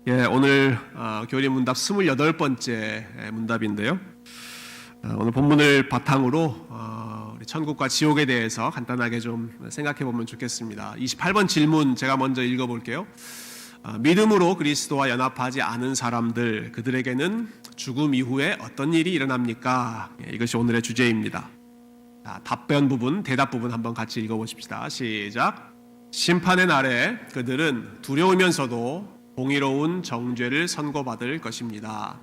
오늘 교리 문답 28번째 문답인데요. 오늘 본문을 바탕으로 우리 천국과 지옥에 대해서 간단하게 좀 생각해 보면 좋겠습니다. 28번 질문 제가 먼저 읽어볼게요. 믿음으로 그리스도와 연합하지 않은 사람들, 그들에게는 죽음 이후에 어떤 일이 일어납니까? 이것이 오늘의 주제입니다. 답변 부분, 대답 부분 한번 같이 읽어보십시다. 시작. 심판의 날에 그들은 두려우면서도 공의로운 정죄를 선고받을 것입니다.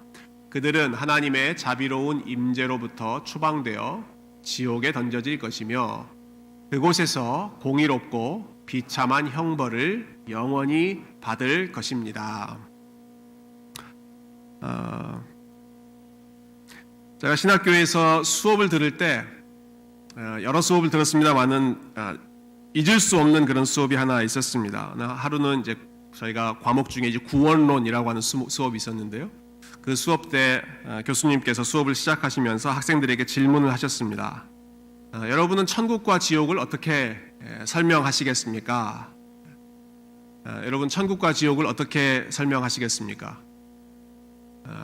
그들은 하나님의 자비로운 임재로부터 추방되어 지옥에 던져질 것이며 그곳에서 공의롭고 비참한 형벌을 영원히 받을 것입니다. 제가 신학교에서 수업을 들을 때 여러 수업을 들었습니다만은 잊을 수 없는 그런 수업이 하나 있었습니다. 하루는 이제 저희가 과목 중에 이제 구원론이라고 하는 수업이 있었는데요. 그 수업 때 교수님께서 수업을 시작하시면서 학생들에게 질문을 하셨습니다. 여러분은 천국과 지옥을 어떻게 설명하시겠습니까? 여러분 천국과 지옥을 어떻게 설명하시겠습니까?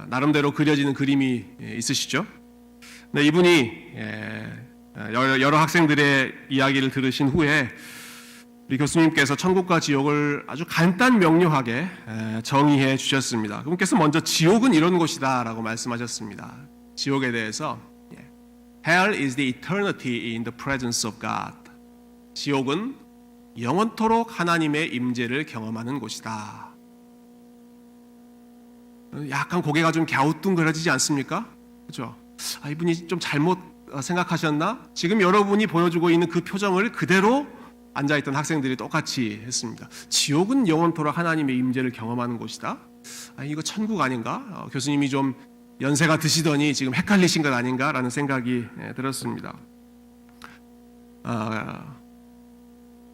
나름대로 그려지는 그림이 있으시죠? 네, 이분이 여러 학생들의 이야기를 들으신 후에 우리 교수님께서 천국과 지옥을 아주 간단 명료하게 정의해 주셨습니다. 그분께서 먼저 지옥은 이런 곳이다 라고 말씀하셨습니다. 지옥에 대해서 Hell is the eternity in the presence of God. 지옥은 영원토록 하나님의 임재를 경험하는 곳이다. 약간 고개가 좀 갸우뚱그려지지 않습니까? 그렇죠? 이분이 좀 잘못 생각하셨나? 지금 여러분이 보여주고 있는 그 표정을 그대로 앉아있던 학생들이 똑같이 했습니다. 지옥은 영원토록 하나님의 임재를 경험하는 곳이다? 이거 천국 아닌가? 교수님이 좀 연세가 드시더니 지금 헷갈리신 것 아닌가? 라는 생각이 들었습니다.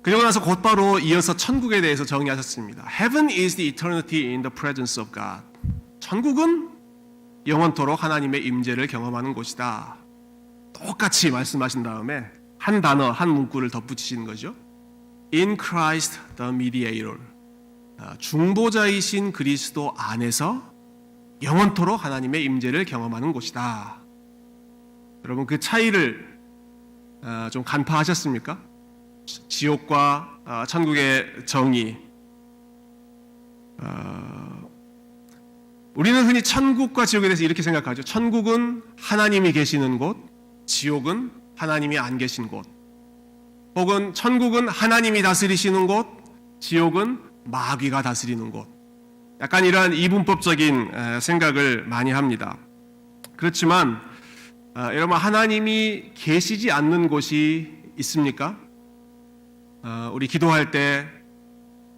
그리고 나서 곧바로 이어서 천국에 대해서 정의하셨습니다. Heaven is the eternity in the presence of God. 천국은 영원토록 하나님의 임재를 경험하는 곳이다. 똑같이 말씀하신 다음에 한 단어, 한 문구를 덧붙이시는 거죠. In Christ the mediator. 중보자이신 그리스도 안에서 영원토록 하나님의 임재를 경험하는 곳이다. 여러분 그 차이를 좀 간파하셨습니까? 지옥과 천국의 정의. 우리는 흔히 천국과 지옥에 대해서 이렇게 생각하죠. 천국은 하나님이 계시는 곳, 지옥은 하나님이 안 계신 곳. 혹은 천국은 하나님이 다스리시는 곳, 지옥은 마귀가 다스리는 곳. 약간 이러한 이분법적인 생각을 많이 합니다. 그렇지만 여러분 하나님이 계시지 않는 곳이 있습니까? 우리 기도할 때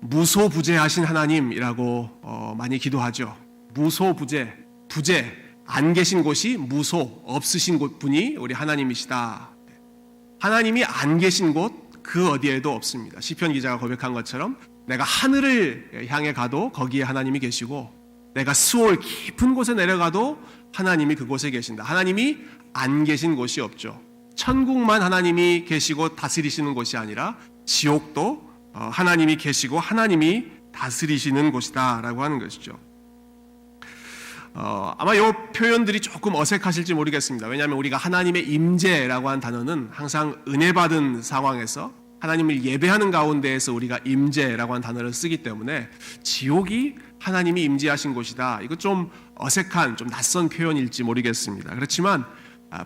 무소부재하신 하나님이라고 많이 기도하죠. 무소부재, 부재, 안 계신 곳이 무소, 없으신 분이 우리 하나님이시다. 하나님이 안 계신 곳 그 어디에도 없습니다. 시편 기자가 고백한 것처럼 내가 하늘을 향해 가도 거기에 하나님이 계시고 내가 수월 깊은 곳에 내려가도 하나님이 그곳에 계신다. 하나님이 안 계신 곳이 없죠. 천국만 하나님이 계시고 다스리시는 곳이 아니라 지옥도 하나님이 계시고 하나님이 다스리시는 곳이다 라고 하는 것이죠. 아마 이 표현들이 조금 어색하실지 모르겠습니다. 왜냐하면 우리가 하나님의 임재라고 하는 단어는 항상 은혜 받은 상황에서 하나님을 예배하는 가운데에서 우리가 임재라고 하는 단어를 쓰기 때문에 지옥이 하나님이 임재하신 곳이다. 이거 좀 어색한, 좀 낯선 표현일지 모르겠습니다. 그렇지만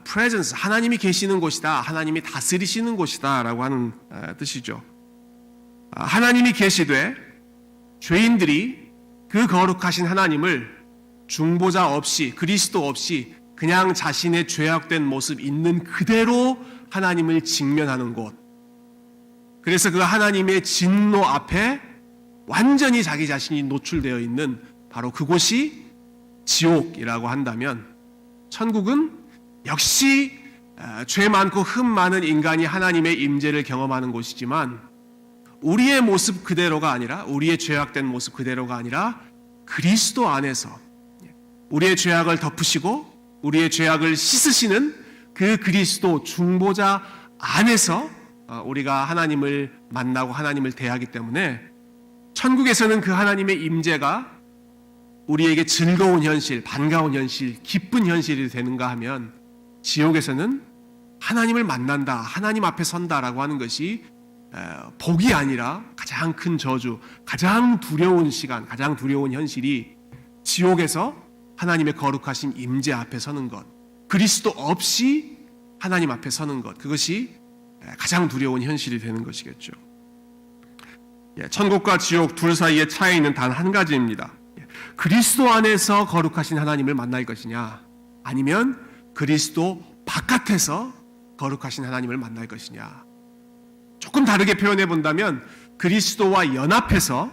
presence, 하나님이 계시는 곳이다. 하나님이 다스리시는 곳이다 라고 하는 뜻이죠. 하나님이 계시되 죄인들이 그 거룩하신 하나님을 중보자 없이 그리스도 없이 그냥 자신의 죄악된 모습 있는 그대로 하나님을 직면하는 곳. 그래서 그 하나님의 진노 앞에 완전히 자기 자신이 노출되어 있는 바로 그곳이 지옥이라고 한다면 천국은 역시 죄 많고 흠 많은 인간이 하나님의 임재를 경험하는 곳이지만 우리의 모습 그대로가 아니라 우리의 죄악된 모습 그대로가 아니라 그리스도 안에서 우리의 죄악을 덮으시고 우리의 죄악을 씻으시는 그 그리스도 중보자 안에서 우리가 하나님을 만나고 하나님을 대하기 때문에 천국에서는 그 하나님의 임재가 우리에게 즐거운 현실, 반가운 현실, 기쁜 현실이 되는가 하면 지옥에서는 하나님을 만난다, 하나님 앞에 선다라고 하는 것이 복이 아니라 가장 큰 저주, 가장 두려운 시간, 가장 두려운 현실이 지옥에서 하나님의 거룩하신 임재 앞에 서는 것, 그리스도 없이 하나님 앞에 서는 것, 그것이 가장 두려운 현실이 되는 것이겠죠. 천국과 지옥 둘 사이의 차이는 단 한 가지입니다. 그리스도 안에서 거룩하신 하나님을 만날 것이냐, 아니면 그리스도 바깥에서 거룩하신 하나님을 만날 것이냐. 조금 다르게 표현해 본다면 그리스도와 연합해서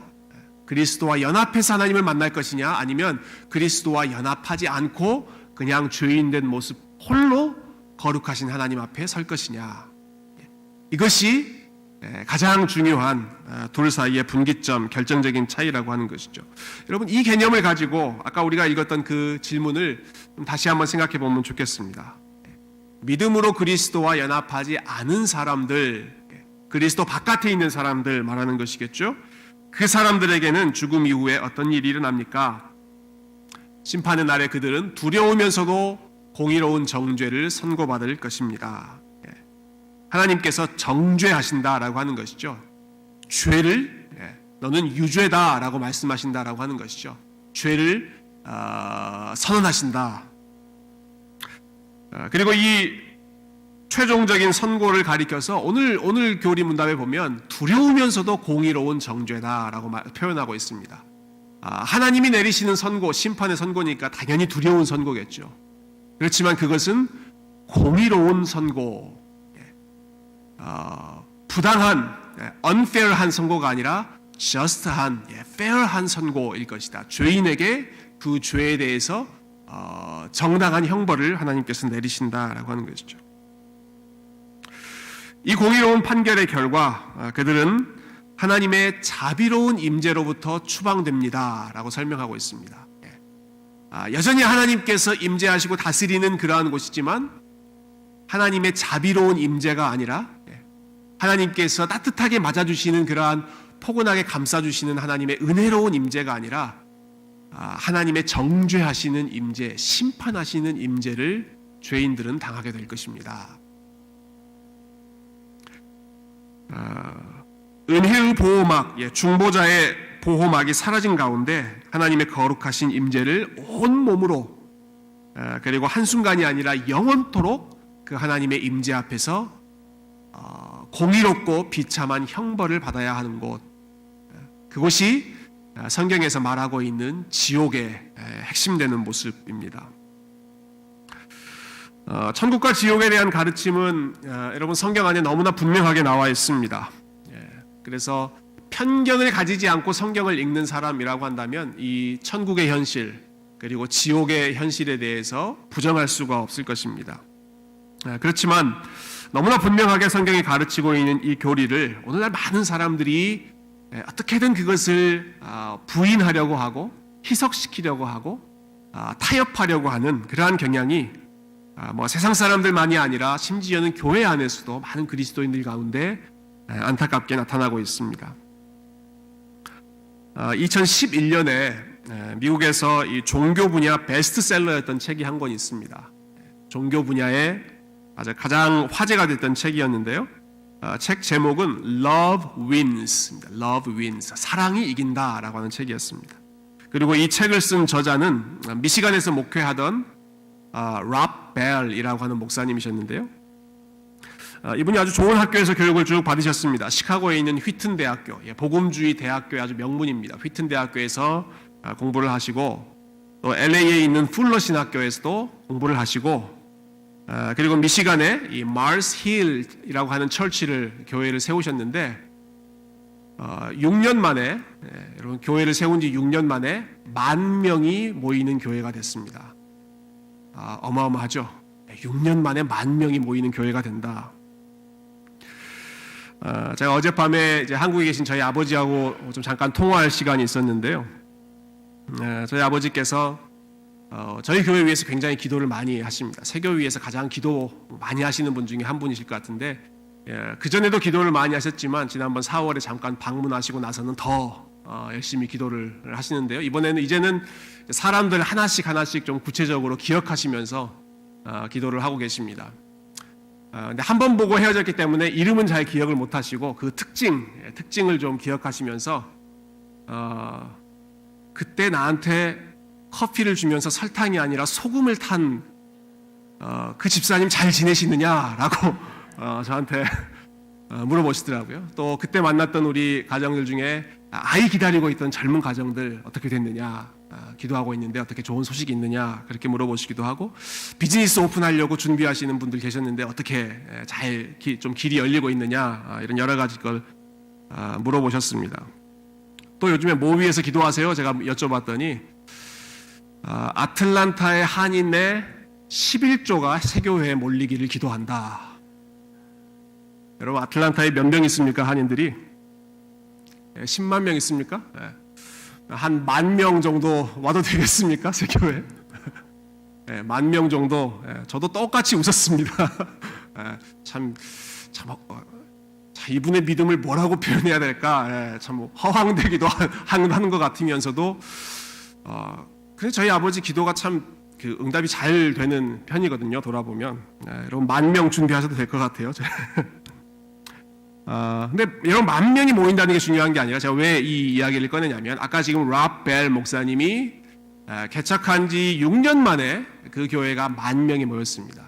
하나님을 만날 것이냐, 아니면 그리스도와 연합하지 않고 그냥 죄인된 모습 홀로 거룩하신 하나님 앞에 설 것이냐. 이것이 가장 중요한 둘 사이의 분기점, 결정적인 차이라고 하는 것이죠. 여러분, 이 개념을 가지고 아까 우리가 읽었던 그 질문을 다시 한번 생각해 보면 좋겠습니다. 믿음으로 그리스도와 연합하지 않은 사람들, 그리스도 바깥에 있는 사람들 말하는 것이겠죠. 그 사람들에게는 죽음 이후에 어떤 일이 일어납니까? 심판의 날에 그들은 두려우면서도 공의로운 정죄를 선고받을 것입니다. 하나님께서 정죄하신다라고 하는 것이죠. 죄를 너는 유죄다라고 말씀하신다라고 하는 것이죠. 죄를 선언하신다. 그리고 이 최종적인 선고를 가리켜서 오늘 교리 문답에 보면 두려우면서도 공의로운 정죄다라고 표현하고 있습니다. 하나님이 내리시는 선고, 심판의 선고니까 당연히 두려운 선고겠죠. 그렇지만 그것은 공의로운 선고, 부당한, unfair한 선고가 아니라 just한, fair한 선고일 것이다. 죄인에게 그 죄에 대해서 정당한 형벌을 하나님께서 내리신다라고 하는 것이죠. 이 공의로운 판결의 결과 그들은 하나님의 자비로운 임재로부터 추방됩니다라고 설명하고 있습니다. 여전히 하나님께서 임재하시고 다스리는 그러한 곳이지만 하나님의 자비로운 임재가 아니라 하나님께서 따뜻하게 맞아주시는 그러한 포근하게 감싸주시는 하나님의 은혜로운 임재가 아니라 하나님의 정죄하시는 임재, 심판하시는 임재를 죄인들은 당하게 될 것입니다. 은혜의 보호막, 중보자의 보호막이 사라진 가운데 하나님의 거룩하신 임재를 온 몸으로 그리고 한순간이 아니라 영원토록 그 하나님의 임재 앞에서 공의롭고 비참한 형벌을 받아야 하는 곳, 그것이 성경에서 말하고 있는 지옥의 핵심되는 모습입니다. 천국과 지옥에 대한 가르침은 여러분 성경 안에 너무나 분명하게 나와 있습니다. 그래서 편견을 가지지 않고 성경을 읽는 사람이라고 한다면 이 천국의 현실 그리고 지옥의 현실에 대해서 부정할 수가 없을 것입니다. 그렇지만 너무나 분명하게 성경이 가르치고 있는 이 교리를 오늘날 많은 사람들이 어떻게든 그것을 부인하려고 하고 희석시키려고 하고 타협하려고 하는 그러한 경향이 세상 사람들만이 아니라 심지어는 교회 안에서도 많은 그리스도인들 가운데 안타깝게 나타나고 있습니다. 2011년에 미국에서 이 종교 분야 베스트셀러였던 책이 한 권 있습니다. 종교 분야에 아주 가장 화제가 됐던 책이었는데요. 책 제목은 Love Wins, Love Wins, 사랑이 이긴다라고 하는 책이었습니다. 그리고 이 책을 쓴 저자는 미시간에서 목회하던 랍 벨이라고 하는 목사님이셨는데요. 이분이 아주 좋은 학교에서 교육을 쭉 받으셨습니다. 시카고에 있는 휘튼 대학교, 복음주의 대학교의 아주 명문입니다. 휘튼 대학교에서 공부를 하시고 또 LA에 있는 풀러 신학교에서도 공부를 하시고 그리고 미시간에 이 마르스 힐이라고 하는 교회를 세우셨는데 6년 만에 여러분 교회를 세운 지 6년 만에 10,000명이 모이는 교회가 됐습니다. 어마어마하죠. 6년 만에 10,000명이 모이는 교회가 된다. 제가 어젯밤에 이제 한국에 계신 저희 아버지하고 좀 잠깐 통화할 시간이 있었는데요. 저희 아버지께서 저희 교회 위해서 굉장히 기도를 많이 하십니다. 세교 위에서 가장 기도 많이 하시는 분 중에 한 분이실 것 같은데 그 전에도 기도를 많이 하셨지만 지난번 4월에 잠깐 방문하시고 나서는 더 열심히 기도를 하시는데요. 이제는 사람들 하나씩 좀 구체적으로 기억하시면서 기도를 하고 계십니다. 근데 한 번 보고 헤어졌기 때문에 이름은 잘 기억을 못 하시고 그 특징을 좀 기억하시면서 그때 나한테 커피를 주면서 설탕이 아니라 소금을 탄 그 집사님 잘 지내시느냐라고 저한테 물어보시더라고요. 또 그때 만났던 우리 가정들 중에 아이 기다리고 있던 젊은 가정들 어떻게 됐느냐, 기도하고 있는데 어떻게 좋은 소식이 있느냐 그렇게 물어보시기도 하고, 비즈니스 오픈하려고 준비하시는 분들 계셨는데 어떻게 잘 좀 길이 열리고 있느냐, 이런 여러 가지 걸 물어보셨습니다. 또 요즘에 뭐 위해서 기도하세요? 제가 여쭤봤더니 아틀란타의 한인의 11조가 세교회에 몰리기를 기도한다. 여러분, 아틀란타에 몇 명 있습니까? 한인들이 10만 명 있습니까? 한 10,000명 정도 와도 되겠습니까? 세교회 10,000명 정도. 저도 똑같이 웃었습니다. 참 이분의 믿음을 뭐라고 표현해야 될까? 참 허황되기도 하는 것 같으면서도 그래서 저희 아버지 기도가 참 응답이 잘 되는 편이거든요. 돌아보면 여러분 10,000명 준비하셔도 될 것 같아요. 근데 여러분 10,000명이 모인다는 게 중요한 게 아니라, 제가 왜 이 이야기를 꺼내냐면, 아까 지금 랍 벨 목사님이 개척한 지 6년 만에 그 교회가 10,000명이 모였습니다.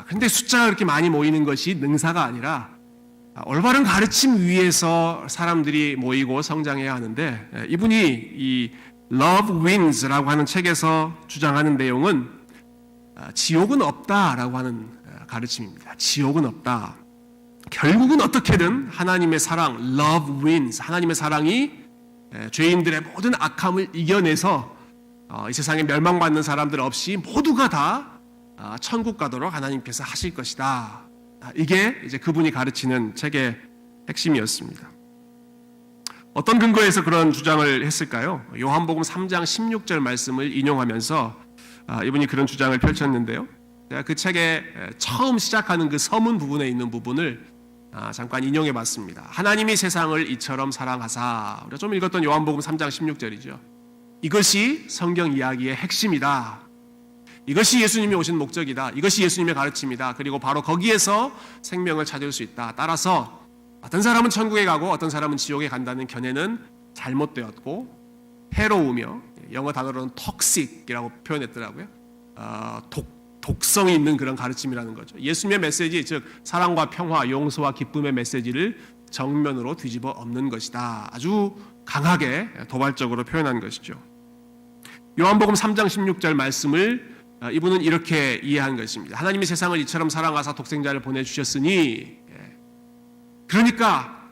근데 숫자가 그렇게 많이 모이는 것이 능사가 아니라 올바른 가르침 위에서 사람들이 모이고 성장해야 하는데, 이분이 이 Love Wins라고 하는 책에서 주장하는 내용은 지옥은 없다라고 하는 가르침입니다. 지옥은 없다. 결국은 어떻게든 하나님의 사랑, Love Wins, 하나님의 사랑이 죄인들의 모든 악함을 이겨내서 이 세상에 멸망받는 사람들 없이 모두가 다 천국 가도록 하나님께서 하실 것이다. 이게 이제 그분이 가르치는 책의 핵심이었습니다. 어떤 근거에서 그런 주장을 했을까요? 요한복음 3장 16절 말씀을 인용하면서 이분이 그런 주장을 펼쳤는데요. 제가 그 책에 처음 시작하는 그 서문 부분에 있는 부분을 잠깐 인용해 봤습니다. 하나님이 세상을 이처럼 사랑하사, 우리가 좀 읽었던 요한복음 3장 16절이죠. 이것이 성경 이야기의 핵심이다. 이것이 예수님이 오신 목적이다. 이것이 예수님의 가르침이다. 그리고 바로 거기에서 생명을 찾을 수 있다. 따라서 어떤 사람은 천국에 가고 어떤 사람은 지옥에 간다는 견해는 잘못되었고 해로우며, 영어 단어로는 toxic이라고 표현했더라고요. 독성이 있는 그런 가르침이라는 거죠. 예수님의 메시지, 즉 사랑과 평화, 용서와 기쁨의 메시지를 정면으로 뒤집어 엎는 것이다. 아주 강하게 도발적으로 표현한 것이죠. 요한복음 3장 16절 말씀을 이분은 이렇게 이해한 것입니다. 하나님이 세상을 이처럼 사랑하사 독생자를 보내주셨으니, 그러니까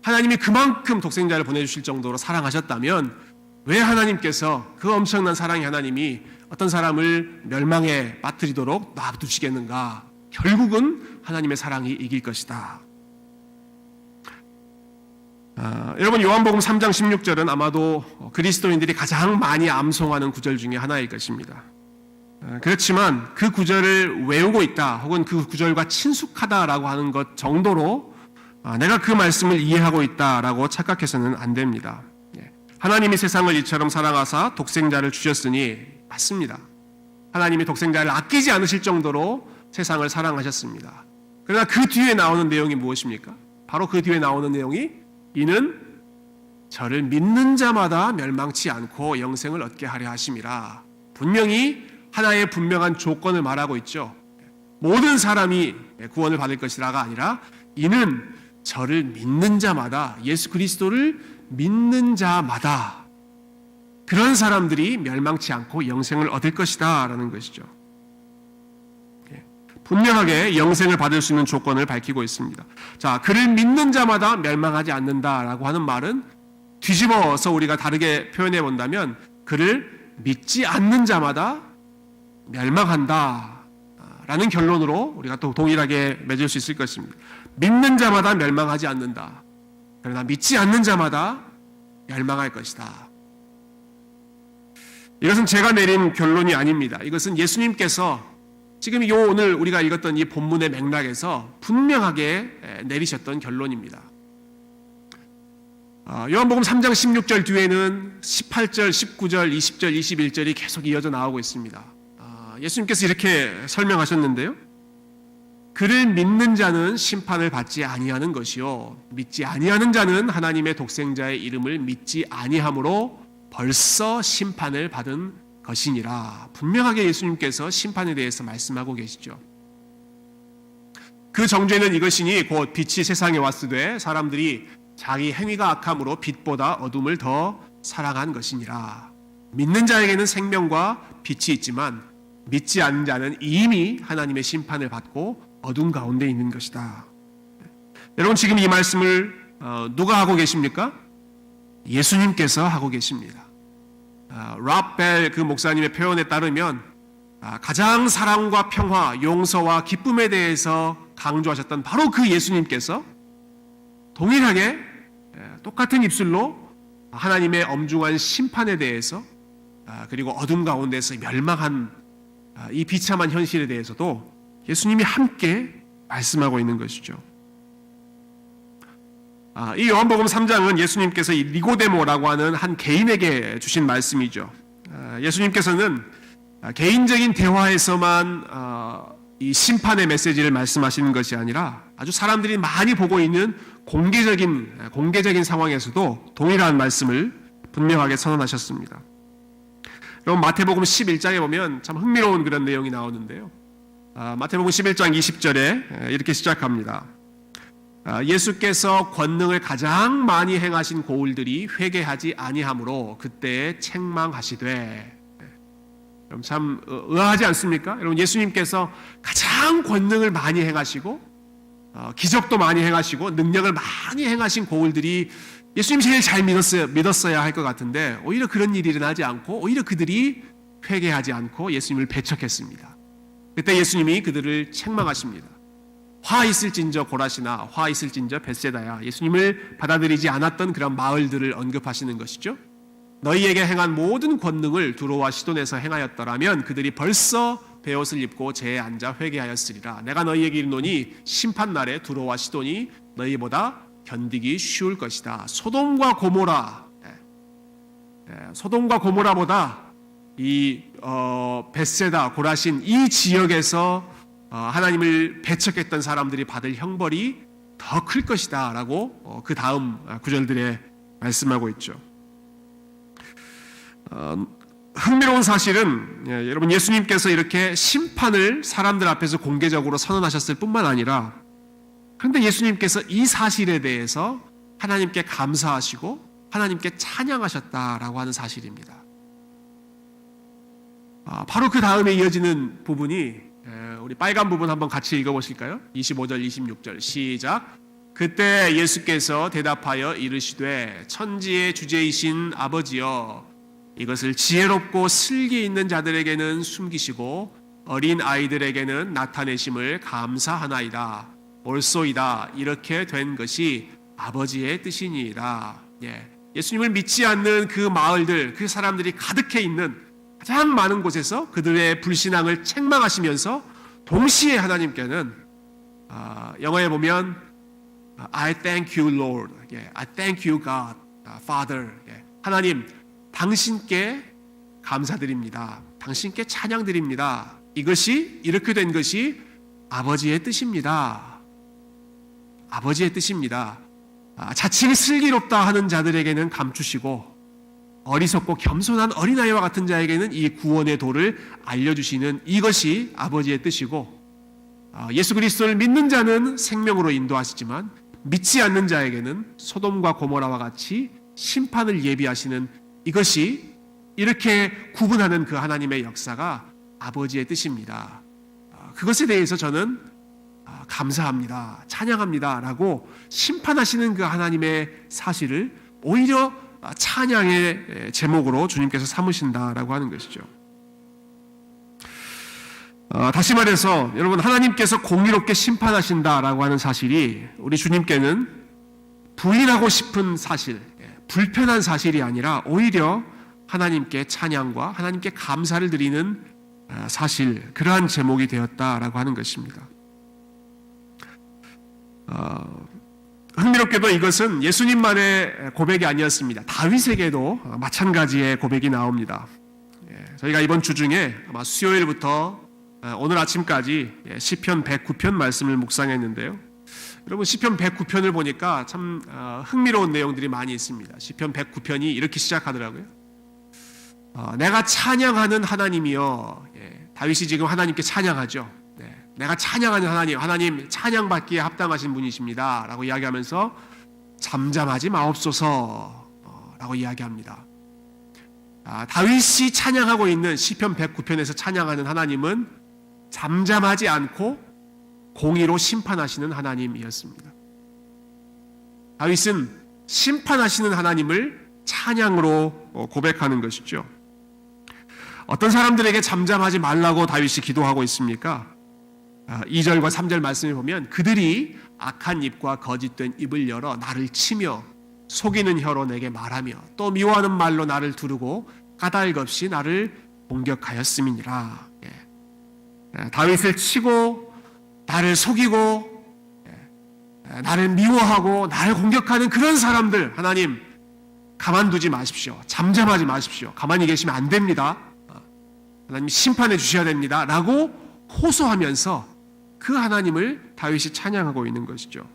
하나님이 그만큼 독생자를 보내주실 정도로 사랑하셨다면 왜 하나님께서, 그 엄청난 사랑의 하나님이 어떤 사람을 멸망에 빠뜨리도록 놔두시겠는가? 결국은 하나님의 사랑이 이길 것이다. 여러분, 요한복음 3장 16절은 아마도 그리스도인들이 가장 많이 암송하는 구절 중에 하나일 것입니다. 그렇지만 그 구절을 외우고 있다, 혹은 그 구절과 친숙하다라고 하는 것 정도로 내가 그 말씀을 이해하고 있다라고 착각해서는 안 됩니다. 하나님이 세상을 이처럼 사랑하사 독생자를 주셨으니, 맞습니다. 하나님이 독생자를 아끼지 않으실 정도로 세상을 사랑하셨습니다. 그러나 그 뒤에 나오는 내용이 무엇입니까? 바로 그 뒤에 나오는 내용이, 이는 저를 믿는 자마다 멸망치 않고 영생을 얻게 하려 하심이라. 분명히 하나의 분명한 조건을 말하고 있죠. 모든 사람이 구원을 받을 것이라가 아니라, 이는 저를 믿는 자마다, 예수 그리스도를 믿는 자마다, 그런 사람들이 멸망치 않고 영생을 얻을 것이다 라는 것이죠. 분명하게 영생을 받을 수 있는 조건을 밝히고 있습니다. 자, 그를 믿는 자마다 멸망하지 않는다라고 하는 말은 뒤집어서 우리가 다르게 표현해 본다면, 그를 믿지 않는 자마다 멸망한다 라는 결론으로 우리가 또 동일하게 맺을 수 있을 것입니다. 믿는 자마다 멸망하지 않는다. 그러나 믿지 않는 자마다 멸망할 것이다. 이것은 제가 내린 결론이 아닙니다. 이것은 예수님께서 지금 오늘 우리가 읽었던 이 본문의 맥락에서 분명하게 내리셨던 결론입니다. 요한복음 3장 16절 뒤에는 18절, 19절, 20절, 21절이 계속 이어져 나오고 있습니다. 예수님께서 이렇게 설명하셨는데요. 그를 믿는 자는 심판을 받지 아니하는 것이요 믿지 아니하는 자는 하나님의 독생자의 이름을 믿지 아니함으로 벌써 심판을 받은 것이니라. 분명하게 예수님께서 심판에 대해서 말씀하고 계시죠. 그 정죄는 이것이니 곧 빛이 세상에 왔으되 사람들이 자기 행위가 악함으로 빛보다 어둠을 더 사랑한 것이니라. 믿는 자에게는 생명과 빛이 있지만 믿지 않는 자는 이미 하나님의 심판을 받고 어둠 가운데 있는 것이다. 여러분, 지금 이 말씀을 누가 하고 계십니까? 예수님께서 하고 계십니다. 랍벨 그 목사님의 표현에 따르면 가장 사랑과 평화, 용서와 기쁨에 대해서 강조하셨던 바로 그 예수님께서 동일하게 똑같은 입술로 하나님의 엄중한 심판에 대해서 그리고 어둠 가운데서 멸망한 이 비참한 현실에 대해서도 예수님이 함께 말씀하고 있는 것이죠. 이 요한복음 3장은 예수님께서 이 니고데모라고 하는 한 개인에게 주신 말씀이죠. 예수님께서는 개인적인 대화에서만 이 심판의 메시지를 말씀하시는 것이 아니라 아주 사람들이 많이 보고 있는 공개적인 상황에서도 동일한 말씀을 분명하게 선언하셨습니다. 여러분, 마태복음 11장에 보면 참 흥미로운 그런 내용이 나오는데요. 마태복음 11장 20절에 이렇게 시작합니다. 예수께서 권능을 가장 많이 행하신 고울들이 회개하지 아니하므로 그때에 책망하시되. 여러분, 참 의아하지 않습니까? 여러분, 예수님께서 가장 권능을 많이 행하시고 기적도 많이 행하시고 능력을 많이 행하신 고울들이 예수님 제일 잘 믿었어야 할 것 같은데 오히려 그런 일이 일어나지 않고 오히려 그들이 회개하지 않고 예수님을 배척했습니다. 그때 예수님이 그들을 책망하십니다. 화 있을진저 고라시나 화 있을진저 벳세다야. 예수님을 받아들이지 않았던 그런 마을들을 언급하시는 것이죠. 너희에게 행한 모든 권능을 두로와 시돈에서 행하였더라면 그들이 벌써 베옷을 입고 재에 앉아 회개하였으리라. 내가 너희에게 이르노니 심판날에 두로와 시돈이 너희보다 견디기 쉬울 것이다. 소돔과 고모라보다 이 벳세다, 고라신 이 지역에서 하나님을 배척했던 사람들이 받을 형벌이 더 클 것이다 라고 그 다음 구절들에 말씀하고 있죠. 흥미로운 사실은 여러분, 예수님께서 이렇게 심판을 사람들 앞에서 공개적으로 선언하셨을 뿐만 아니라 그런데 예수님께서 이 사실에 대해서 하나님께 감사하시고 하나님께 찬양하셨다라고 하는 사실입니다. 바로 그 다음에 이어지는 부분이 우리 빨간 부분 한번 같이 읽어보실까요? 25절 26절 시작. 그때 예수께서 대답하여 이르시되 천지의 주제이신 아버지여 이것을 지혜롭고 슬기 있는 자들에게는 숨기시고 어린 아이들에게는 나타내심을 감사하나이다. 옳소이다. 이렇게 된 것이 아버지의 뜻이니이다. 예수님을 믿지 않는 그 마을들, 그 사람들이 가득해 있는 가장 많은 곳에서 그들의 불신앙을 책망하시면서 동시에 하나님께는 영어에 보면 I thank you Lord, I thank you God, Father. 하나님, 당신께 감사드립니다. 당신께 찬양드립니다. 이것이 이렇게 된 것이 아버지의 뜻입니다. 아버지의 뜻입니다. 자칭 슬기롭다 하는 자들에게는 감추시고 어리석고 겸손한 어린아이와 같은 자에게는 이 구원의 도를 알려주시는 이것이 아버지의 뜻이고 예수 그리스도를 믿는 자는 생명으로 인도하시지만 믿지 않는 자에게는 소돔과 고모라와 같이 심판을 예비하시는 이것이 이렇게 구분하는 그 하나님의 역사가 아버지의 뜻입니다. 그것에 대해서 저는 감사합니다, 찬양합니다 라고 심판하시는 그 하나님의 사실을 오히려 찬양의 제목으로 주님께서 삼으신다라고 하는 것이죠. 다시 말해서 여러분, 하나님께서 공의롭게 심판하신다라고 하는 사실이 우리 주님께는 부인하고 싶은 사실, 불편한 사실이 아니라 오히려 하나님께 찬양과 하나님께 감사를 드리는 사실, 그러한 제목이 되었다라고 하는 것입니다. 흥미롭게도 이것은 예수님만의 고백이 아니었습니다. 다윗에게도 마찬가지의 고백이 나옵니다. 저희가 이번 주 중에 아마 수요일부터 오늘 아침까지 시편 109편 말씀을 묵상했는데요. 여러분, 시편 109편을 보니까 참 흥미로운 내용들이 많이 있습니다. 시편 109편이 이렇게 시작하더라고요. 내가 찬양하는 하나님이여. 다윗이 지금 하나님께 찬양하죠. 내가 찬양하는 하나님 찬양받기에 합당하신 분이십니다 라고 이야기하면서 잠잠하지 마옵소서 라고 이야기합니다. 다윗이 찬양하고 있는 시편 109편에서 찬양하는 하나님은 잠잠하지 않고 공의로 심판하시는 하나님이었습니다. 다윗은 심판하시는 하나님을 찬양으로 고백하는 것이죠. 어떤 사람들에게 잠잠하지 말라고 다윗이 기도하고 있습니까? 2절과 3절 말씀을 보면 그들이 악한 입과 거짓된 입을 열어 나를 치며 속이는 혀로 내게 말하며 또 미워하는 말로 나를 두르고 까닭 없이 나를 공격하였음이니라. 다윗을 치고 나를 속이고 나를 미워하고 나를 공격하는 그런 사람들 하나님 가만두지 마십시오. 잠잠하지 마십시오. 가만히 계시면 안 됩니다. 하나님 심판해 주셔야 됩니다 라고 호소하면서 그 하나님을 다윗이 찬양하고 있는 것이죠.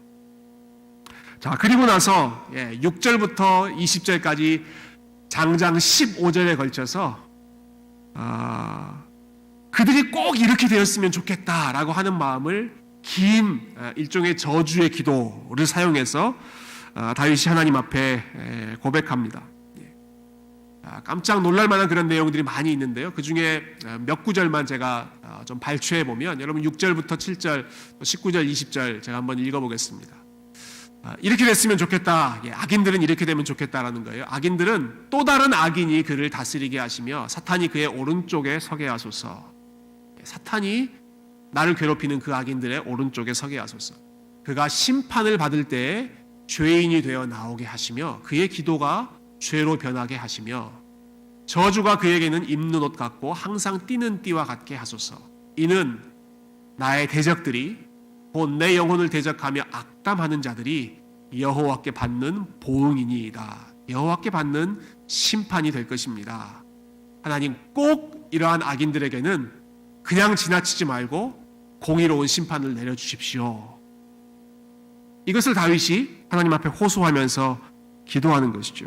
자, 그리고 나서 6절부터 20절까지 장장 15절에 걸쳐서 그들이 꼭 이렇게 되었으면 좋겠다라고 하는 마음을 긴 일종의 저주의 기도를 사용해서 다윗이 하나님 앞에 고백합니다. 깜짝 놀랄 만한 그런 내용들이 많이 있는데요. 그 중에 몇 구절만 제가 좀 발췌해 보면 여러분 6절부터 7절, 19절, 20절 제가 한번 읽어보겠습니다. 이렇게 됐으면 좋겠다. 악인들은 이렇게 되면 좋겠다라는 거예요. 악인들은 또 다른 악인이 그를 다스리게 하시며 사탄이 그의 오른쪽에 서게 하소서. 사탄이 나를 괴롭히는 그 악인들의 오른쪽에 서게 하소서. 그가 심판을 받을 때에 죄인이 되어 나오게 하시며 그의 기도가 죄로 변하게 하시며 저주가 그에게는 입는 옷 같고 항상 뛰는 띠와 같게 하소서. 이는 나의 대적들이 곧 내 영혼을 대적하며 악담하는 자들이 여호와께 받는 보응이니이다. 여호와께 받는 심판이 될 것입니다. 하나님 꼭 이러한 악인들에게는 그냥 지나치지 말고 공의로운 심판을 내려주십시오. 이것을 다윗이 하나님 앞에 호소하면서 기도하는 것이죠.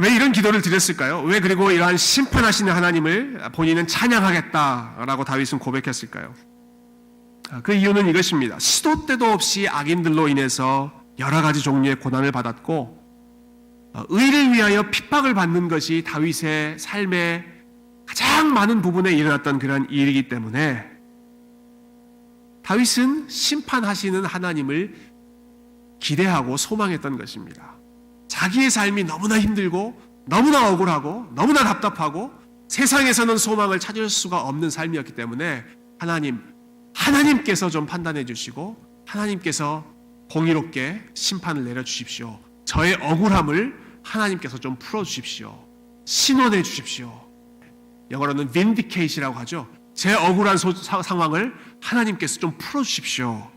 왜 이런 기도를 드렸을까요? 왜 그리고 이러한 심판하시는 하나님을 본인은 찬양하겠다라고 다윗은 고백했을까요? 그 이유는 이것입니다. 시도 때도 없이 악인들로 인해서 여러 가지 종류의 고난을 받았고 의를 위하여 핍박을 받는 것이 다윗의 삶의 가장 많은 부분에 일어났던 그런 일이기 때문에 다윗은 심판하시는 하나님을 기대하고 소망했던 것입니다. 자기의 삶이 너무나 힘들고 너무나 억울하고 너무나 답답하고 세상에서는 소망을 찾을 수가 없는 삶이었기 때문에 하나님께서 좀 판단해 주시고 하나님께서 공의롭게 심판을 내려주십시오. 저의 억울함을 하나님께서 좀 풀어주십시오. 신원해 주십시오. 영어로는 vindicate이라고 하죠. 제 억울한 상황을 하나님께서 좀 풀어주십시오.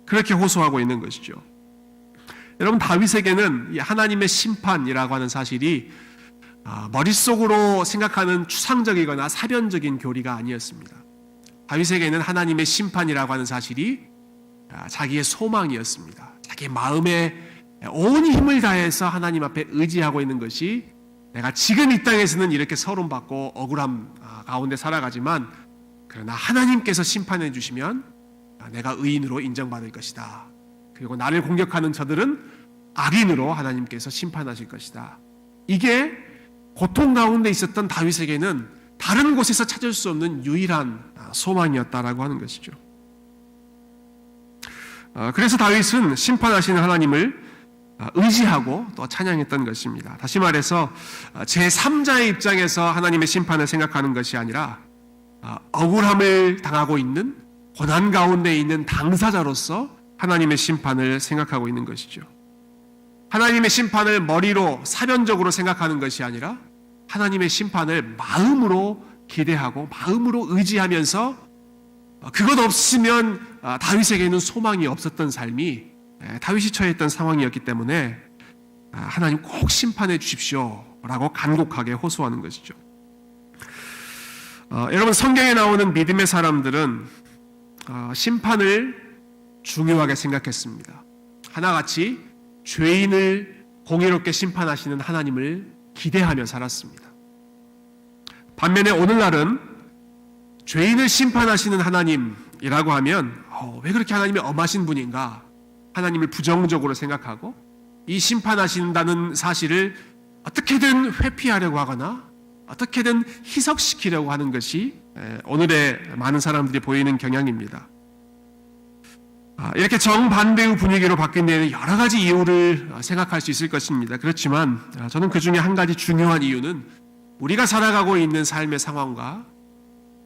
그렇게 호소하고 있는 것이죠. 여러분, 다윗에게는 하나님의 심판이라고 하는 사실이 머릿속으로 생각하는 추상적이거나 사변적인 교리가 아니었습니다. 다윗에게는 하나님의 심판이라고 하는 사실이 자기의 소망이었습니다. 자기의 마음에 온 힘을 다해서 하나님 앞에 의지하고 있는 것이 내가 지금 이 땅에서는 이렇게 서름받고 억울함 가운데 살아가지만 그러나 하나님께서 심판해 주시면 내가 의인으로 인정받을 것이다. 그리고 나를 공격하는 저들은 악인으로 하나님께서 심판하실 것이다. 이게 고통 가운데 있었던 다윗에게는 다른 곳에서 찾을 수 없는 유일한 소망이었다라고 하는 것이죠. 그래서 다윗은 심판하시는 하나님을 의지하고 또 찬양했던 것입니다. 다시 말해서 제3자의 입장에서 하나님의 심판을 생각하는 것이 아니라 억울함을 당하고 있는 고난 가운데 있는 당사자로서 하나님의 심판을 생각하고 있는 것이죠. 하나님의 심판을 머리로 사변적으로 생각하는 것이 아니라 하나님의 심판을 마음으로 기대하고 마음으로 의지하면서 그것 없으면 다윗에게는 소망이 없었던 삶이 다윗이 처했던 상황이었기 때문에 하나님 꼭 심판해 주십시오라고 간곡하게 호소하는 것이죠. 여러분, 성경에 나오는 믿음의 사람들은 심판을 중요하게 생각했습니다. 하나같이 죄인을 공의롭게 심판하시는 하나님을 기대하며 살았습니다. 반면에 오늘날은 죄인을 심판하시는 하나님이라고 하면 왜 그렇게 하나님이 엄하신 분인가, 하나님을 부정적으로 생각하고 이 심판하신다는 사실을 어떻게든 회피하려고 하거나 어떻게든 희석시키려고 하는 것이 오늘의 많은 사람들이 보이는 경향입니다. 이렇게 정반대의 분위기로 바뀐 데에는 여러 가지 이유를 생각할 수 있을 것입니다. 그렇지만 저는 그 중에 한 가지 중요한 이유는 우리가 살아가고 있는 삶의 상황과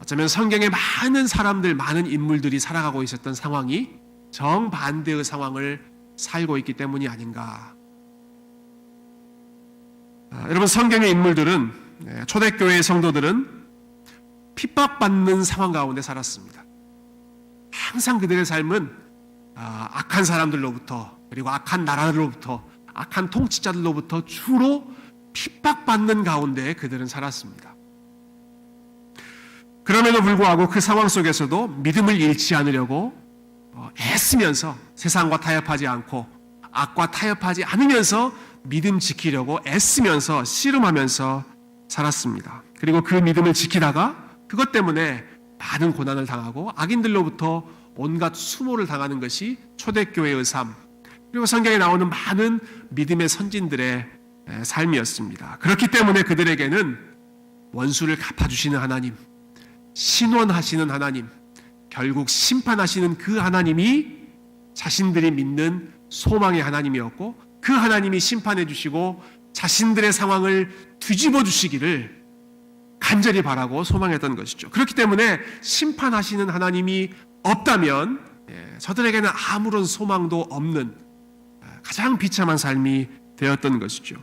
어쩌면 성경에 많은 사람들, 많은 인물들이 살아가고 있었던 상황이 정반대의 상황을 살고 있기 때문이 아닌가. 여러분, 성경의 인물들은, 초대교회의 성도들은 핍박받는 상황 가운데 살았습니다. 항상 그들의 삶은 악한 사람들로부터, 그리고 악한 나라들로부터, 악한 통치자들로부터 주로 핍박받는 가운데 그들은 살았습니다. 그럼에도 불구하고 그 상황 속에서도 믿음을 잃지 않으려고 애쓰면서 세상과 타협하지 않고 악과 타협하지 않으면서 믿음 지키려고 애쓰면서 씨름하면서 살았습니다. 그리고 그 믿음을 지키다가 그것 때문에 많은 고난을 당하고 악인들로부터 온갖 수모를 당하는 것이 초대교회의 삶, 그리고 성경에 나오는 많은 믿음의 선진들의 삶이었습니다. 그렇기 때문에 그들에게는 원수를 갚아주시는 하나님, 신원하시는 하나님, 결국 심판하시는 그 하나님이 자신들이 믿는 소망의 하나님이었고, 그 하나님이 심판해 주시고 자신들의 상황을 뒤집어 주시기를 간절히 바라고 소망했던 것이죠. 그렇기 때문에 심판하시는 하나님이 없다면 저들에게는 아무런 소망도 없는 가장 비참한 삶이 되었던 것이죠.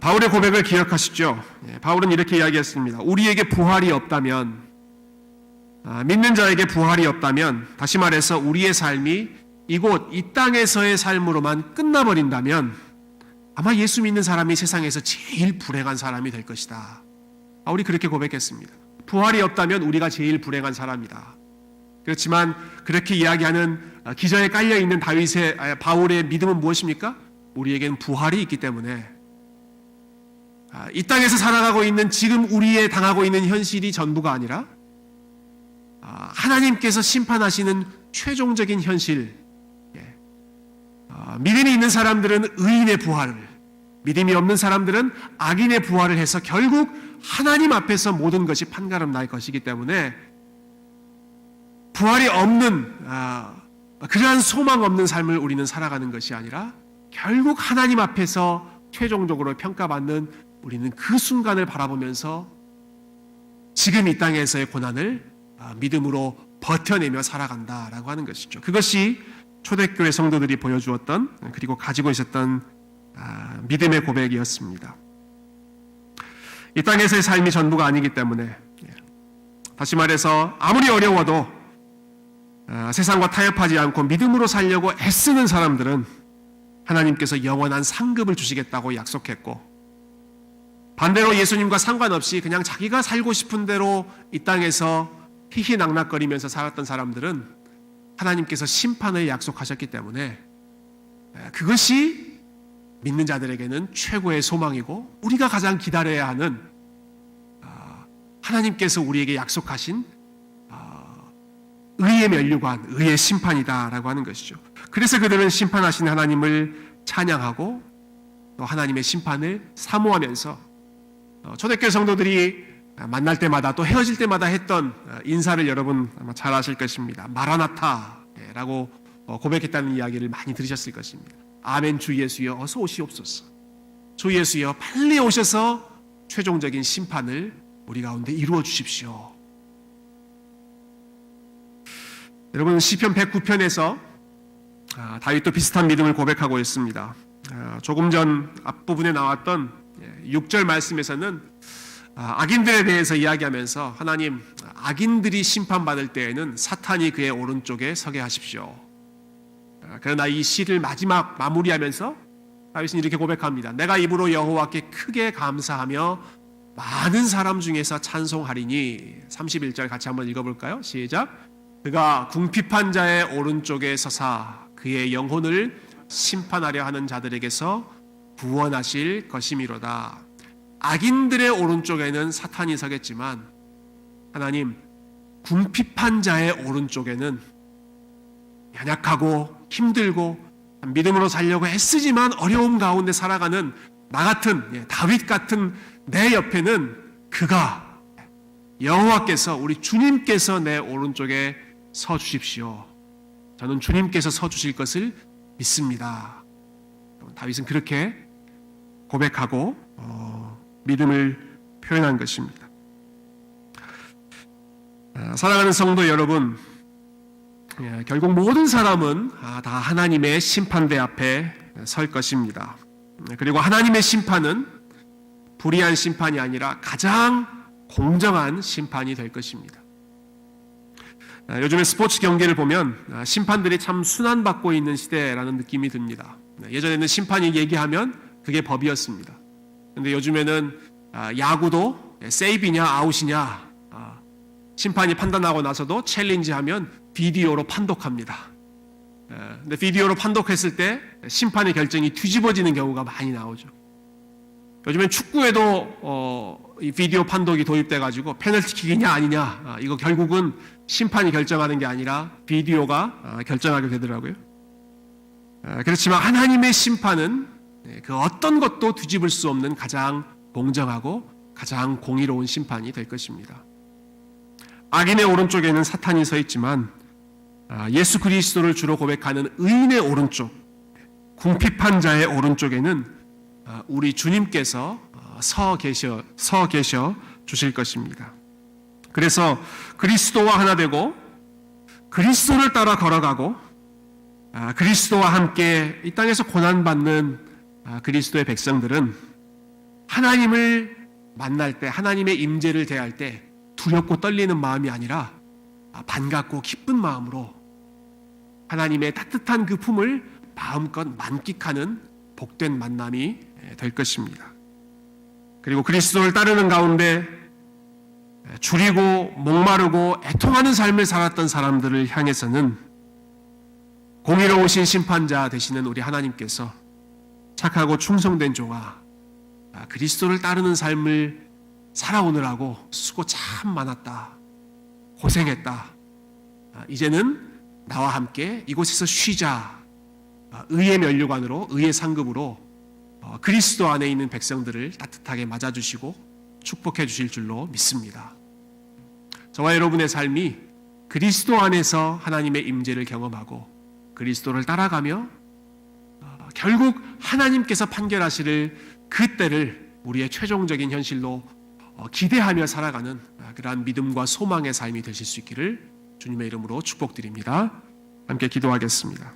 바울의 고백을 기억하시죠? 바울은 이렇게 이야기했습니다. 우리에게 부활이 없다면, 믿는 자에게 부활이 없다면, 다시 말해서 우리의 삶이 이곳 이 땅에서의 삶으로만 끝나버린다면 아마 예수 믿는 사람이 세상에서 제일 불행한 사람이 될 것이다. 바울이 그렇게 고백했습니다. 부활이 없다면 우리가 제일 불행한 사람이다. 그렇지만 그렇게 이야기하는 기저에 깔려있는 바울의 믿음은 무엇입니까? 우리에게는 부활이 있기 때문에 이 땅에서 살아가고 있는 지금 우리의 당하고 있는 현실이 전부가 아니라 하나님께서 심판하시는 최종적인 현실, 믿음이 있는 사람들은 의인의 부활을, 믿음이 없는 사람들은 악인의 부활을 해서 결국 하나님 앞에서 모든 것이 판가름 날 것이기 때문에 부활이 없는 그러한 소망 없는 삶을 우리는 살아가는 것이 아니라 결국 하나님 앞에서 최종적으로 평가받는 우리는 그 순간을 바라보면서 지금 이 땅에서의 고난을 믿음으로 버텨내며 살아간다라고 하는 것이죠. 그것이 초대교회 성도들이 보여주었던, 그리고 가지고 있었던 믿음의 고백이었습니다. 이 땅에서의 삶이 전부가 아니기 때문에, 다시 말해서 아무리 어려워도 세상과 타협하지 않고 믿음으로 살려고 애쓰는 사람들은 하나님께서 영원한 상급을 주시겠다고 약속했고, 반대로 예수님과 상관없이 그냥 자기가 살고 싶은 대로 이 땅에서 희희낙낙거리면서 살았던 사람들은 하나님께서 심판을 약속하셨기 때문에 그것이 믿는 자들에게는 최고의 소망이고, 우리가 가장 기다려야 하는 하나님께서 우리에게 약속하신 의의 면류관, 의의 심판이다라고 하는 것이죠. 그래서 그들은 심판하신 하나님을 찬양하고 또 하나님의 심판을 사모하면서 초대교회 성도들이 만날 때마다 또 헤어질 때마다 했던 인사를 여러분 아마 잘 아실 것입니다. 마라나타라고 고백했다는 이야기를 많이 들으셨을 것입니다. 아멘, 주 예수여 어서 오시옵소서. 주 예수여 빨리 오셔서 최종적인 심판을 우리 가운데 이루어 주십시오. 여러분, 시편 109편에서 다윗도 비슷한 믿음을 고백하고 있습니다. 조금 전 앞부분에 나왔던 6절 말씀에서는 악인들에 대해서 이야기하면서 하나님, 악인들이 심판받을 때에는 사탄이 그의 오른쪽에 서게 하십시오. 그러나 이 시를 마지막 마무리하면서 다윗은 이렇게 고백합니다. 내가 입으로 여호와께 크게 감사하며 많은 사람 중에서 찬송하리니. 31절 같이 한번 읽어볼까요? 시작. 그가 궁핍한 자의 오른쪽에 서사 그의 영혼을 심판하려 하는 자들에게서 구원하실 것이미로다. 악인들의 오른쪽에는 사탄이 서겠지만 하나님, 궁핍한 자의 오른쪽에는 연약하고 힘들고 믿음으로 살려고 애쓰지만 어려움 가운데 살아가는 나 같은, 다윗 같은 내 옆에는 그가, 여호와께서, 우리 주님께서 내 오른쪽에 서 주십시오. 저는 주님께서 서 주실 것을 믿습니다. 다윗은 그렇게 고백하고 믿음을 표현한 것입니다. 사랑하는 성도 여러분, 결국 모든 사람은 다 하나님의 심판대 앞에 설 것입니다. 그리고 하나님의 심판은 불의한 심판이 아니라 가장 공정한 심판이 될 것입니다. 요즘에 스포츠 경기를 보면 심판들이 참 순환받고 있는 시대라는 느낌이 듭니다. 예전에는 심판이 얘기하면 그게 법이었습니다. 그런데 요즘에는 야구도 세이브냐 아웃이냐 심판이 판단하고 나서도 챌린지하면 비디오로 판독합니다. 근데 비디오로 판독했을 때 심판의 결정이 뒤집어지는 경우가 많이 나오죠. 요즘엔 축구에도 이 비디오 판독이 도입돼가지고 페널티킥이냐 아니냐 이거 결국은 심판이 결정하는 게 아니라 비디오가 결정하게 되더라고요. 그렇지만 하나님의 심판은 그 어떤 것도 뒤집을 수 없는 가장 공정하고 가장 공의로운 심판이 될 것입니다. 악인의 오른쪽에는 사탄이 서 있지만 예수 그리스도를 주로 고백하는 의인의 오른쪽, 궁핍한 자의 오른쪽에는 우리 주님께서 서 계셔 주실 것입니다. 그래서 그리스도와 하나 되고 그리스도를 따라 걸어가고 그리스도와 함께 이 땅에서 고난받는 그리스도의 백성들은 하나님을 만날 때, 하나님의 임재를 대할 때 두렵고 떨리는 마음이 아니라 반갑고 기쁜 마음으로 하나님의 따뜻한 그 품을 마음껏 만끽하는 복된 만남이 될 것입니다. 그리고 그리스도를 따르는 가운데 줄이고 목마르고 애통하는 삶을 살았던 사람들을 향해서는 공의로우신 심판자 되시는 우리 하나님께서 착하고 충성된 종아, 그리스도를 따르는 삶을 살아오느라고 수고 참 많았다. 고생했다. 이제는 나와 함께 이곳에서 쉬자. 의의 면류관으로, 의의 상급으로 그리스도 안에 있는 백성들을 따뜻하게 맞아주시고 축복해 주실 줄로 믿습니다. 저와 여러분의 삶이 그리스도 안에서 하나님의 임재를 경험하고 그리스도를 따라가며 결국 하나님께서 판결하실 그 때를 우리의 최종적인 현실로 기대하며 살아가는 그러한 믿음과 소망의 삶이 되실 수 있기를 주님의 이름으로 축복드립니다. 함께 기도하겠습니다.